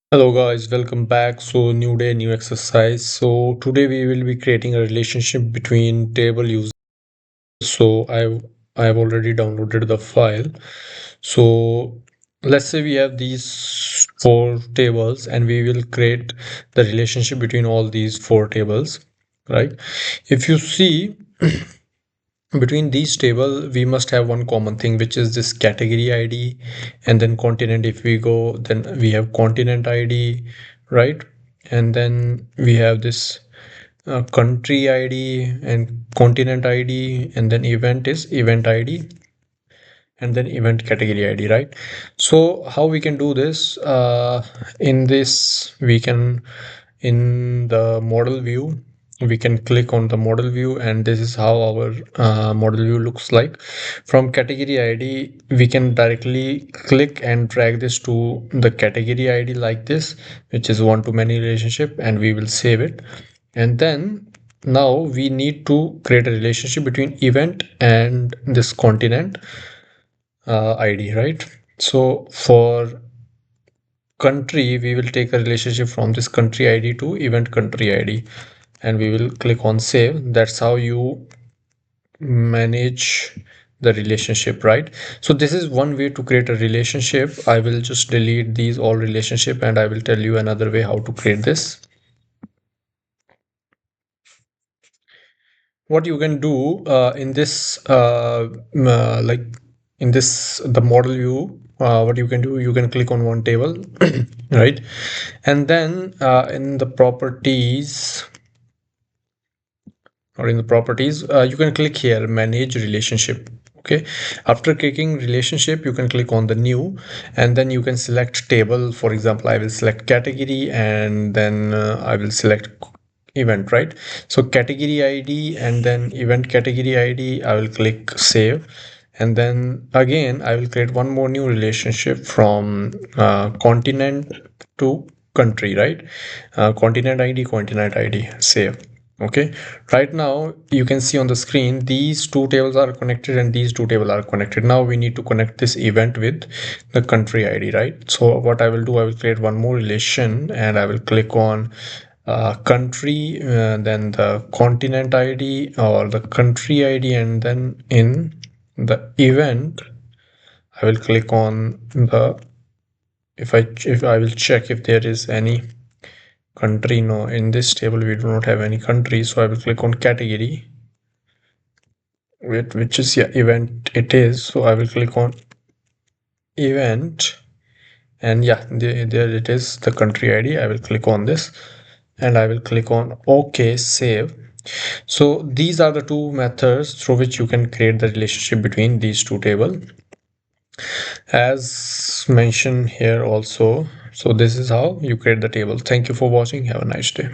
Hello guys, welcome back. So new day, new exercise. So today we will be creating a relationship between table users. So I've already downloaded the file. So let's say we have these four tables and we will create the relationship between all these four tables, right? If you see between these table we must have one common thing, which is this category id, and then continent. If we go, then we have continent id, right? And then we have this country id and continent id, and then event is event id, and then event category id, right? So how we can do this, in this we can, in the model view, we can click on the model view, and this is how our model view looks like. From category id we can directly click and drag this to the category id like this, which is one to many relationship, and we will save it. And then now we need to create a relationship between event and this continent id, right? So for country we will take a relationship from this country id to event country id, and we will click on save. That's how you manage the relationship, right? So this is one way to create a relationship. I will just delete these all relationship and I will tell you another way how to create this. What you can do in this like in this the model view, what you can do, you can click on one table right? And then in the properties, or in the properties, you can click here manage relationship. Okay, after clicking relationship you can click on the new, and then you can select table. For example, I will select category, and then I will select event, right? So category id and then event category id, I will click save. And then again I will create one more new relationship from continent to country, right? Continent id save. Okay, right now you can see on the screen these two tables are connected and these two tables are connected. Now we need to connect this event with the country id, right? So what I will do, I will create one more relation and I will click on country, then the continent id or the country id, and then in the event I will click on the, if I will check if there is any country. No, in this table we do not have any country, so I will click on category, which is, yeah, event it is. So I will click on event, and yeah, there it is, the country id. I will click on this and I will click on OK, save. So these are the two methods through which you can create the relationship between these two tables, as mentioned here also. So this is how you create the table. Thank you for watching. Have a nice day.